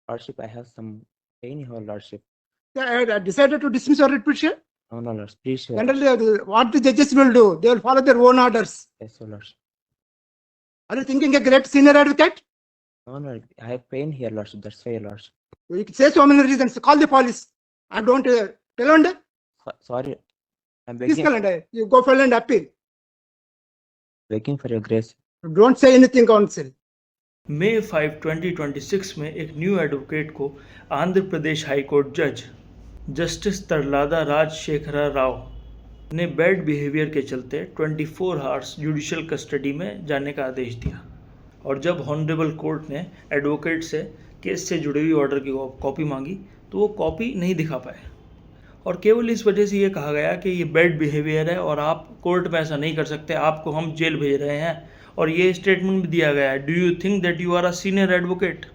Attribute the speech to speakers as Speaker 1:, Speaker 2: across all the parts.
Speaker 1: Lordship, I have some pain, Your Lordship.
Speaker 2: They decided to dismiss your writ petition.
Speaker 1: No, no, Lordship. Please, Your Lordship.
Speaker 2: Generally, what the judges will do, they will follow their own orders.
Speaker 1: Yes, Your Lordship.
Speaker 2: Are you thinking a great senior advocate?
Speaker 1: No, no, I have pain here, Lordship. That's why, Your Lordship.
Speaker 2: You can say so many reasons. Call the police. I don't tell on the.
Speaker 1: Sorry, I'm
Speaker 2: Please
Speaker 1: begging,
Speaker 2: call you go for an appeal.
Speaker 1: begging for your grace.
Speaker 2: Don't say anything, counsel.
Speaker 3: मई 5, 2026 में एक new advocate को Andhra Pradesh high court जज justice तरलादा Rajasekhara Rao ने bad behaviour के चलते 24 hours judicial custody में जाने का आदेश दिया। और जब हॉनरेबल कोर्ट ने एडवोकेट से केस से जुड़ी हुई ऑर्डर की कॉपी मांगी तो वो कॉपी नहीं दिखा पाए और केवल इस वजह से ये कहा गया कि ये बैड बिहेवियर है और आप कोर्ट में ऐसा नहीं कर सकते, आपको हम जेल भेज रहे हैं। और ये स्टेटमेंट भी दिया गया है, do you think that you are a senior advocate.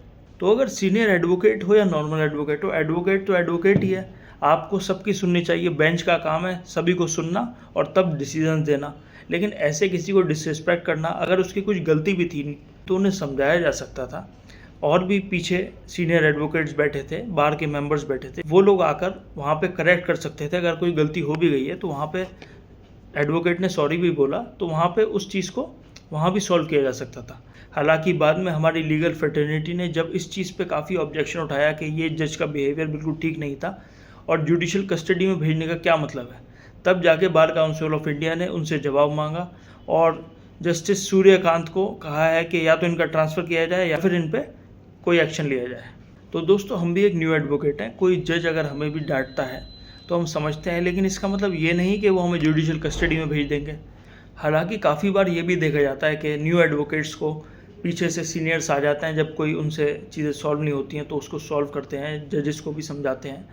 Speaker 3: तो अगर सीनियर एडवोकेट हो या नॉर्मल एडवोकेट हो, एडवोकेट तो एडवोकेट ही है, आपको सबकी सुननी चाहिए। बेंच का काम है सभी को सुनना और तब डिसीजन देना। लेकिन ऐसे किसी को डिसरिस्पेक्ट करना, अगर उसकी कुछ गलती भी थी तो उन्हें समझाया जा सकता था। और भी पीछे सीनियर एडवोकेट्स बैठे थे, बार के मेंबर्स बैठे थे, वो लोग आकर वहाँ पे करेक्ट कर सकते थे। अगर कोई गलती हो भी गई है तो वहाँ पे एडवोकेट ने सॉरी भी बोला तो वहाँ पे उस चीज़ को वहाँ भी सॉल्व किया जा सकता था। हालांकि बाद में हमारी लीगल फ्रेटर्निटी ने जब इस चीज़ पे काफ़ी ऑब्जेक्शन उठाया कि ये जज का बिहेवियर बिल्कुल ठीक नहीं था और जुडिशियल कस्टडी में भेजने का क्या मतलब है, तब जाके बार काउंसिल ऑफ इंडिया ने उनसे जवाब मांगा और जस्टिस सूर्यकांत को कहा है कि या तो इनका ट्रांसफ़र किया जाए या फिर इन पर कोई एक्शन लिया जाए। तो दोस्तों, हम भी एक न्यू एडवोकेट हैं, कोई जज अगर हमें भी डांटता है तो हम समझते हैं, लेकिन इसका मतलब ये नहीं कि वो हमें जुडिशियल कस्टडी में भेज देंगे। हालांकि काफ़ी बार ये भी देखा जाता है कि न्यू एडवोकेट्स को पीछे से सीनियर्स आ जाते हैं, जब कोई उनसे चीज़ें सॉल्व नहीं होती हैं तो उसको सॉल्व करते हैं, जजेस को भी समझाते हैं,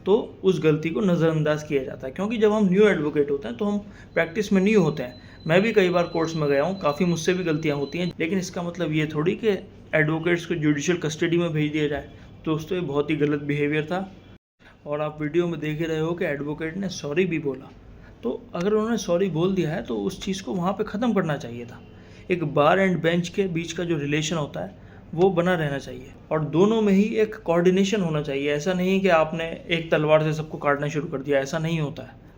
Speaker 3: तो उस गलती को नज़रअंदाज किया जाता है। क्योंकि जब हम न्यू एडवोकेट होते हैं तो हम प्रैक्टिस में न्यू होते हैं। मैं भी कई बार कोर्ट्स में गया हूँ, काफ़ी मुझसे भी गलतियाँ होती हैं, लेकिन इसका मतलब ये थोड़ी कि एडवोकेट्स को जुडिशियल कस्टडी में भेज दिया जाए। दोस्तों, ये बहुत ही गलत बिहेवियर था। और आप वीडियो में देख ही रहे हो कि एडवोकेट ने सॉरी भी बोला। तो अगर उन्होंने सॉरी बोल दिया है तो उस चीज़ को वहाँ पे ख़त्म करना चाहिए था। एक बार एंड बेंच के बीच का जो रिलेशन होता है वो बना रहना चाहिए और दोनों में ही एक कोऑर्डिनेशन होना चाहिए। ऐसा नहीं कि आपने एक तलवार से सबको काटना शुरू कर दिया, ऐसा नहीं होता है।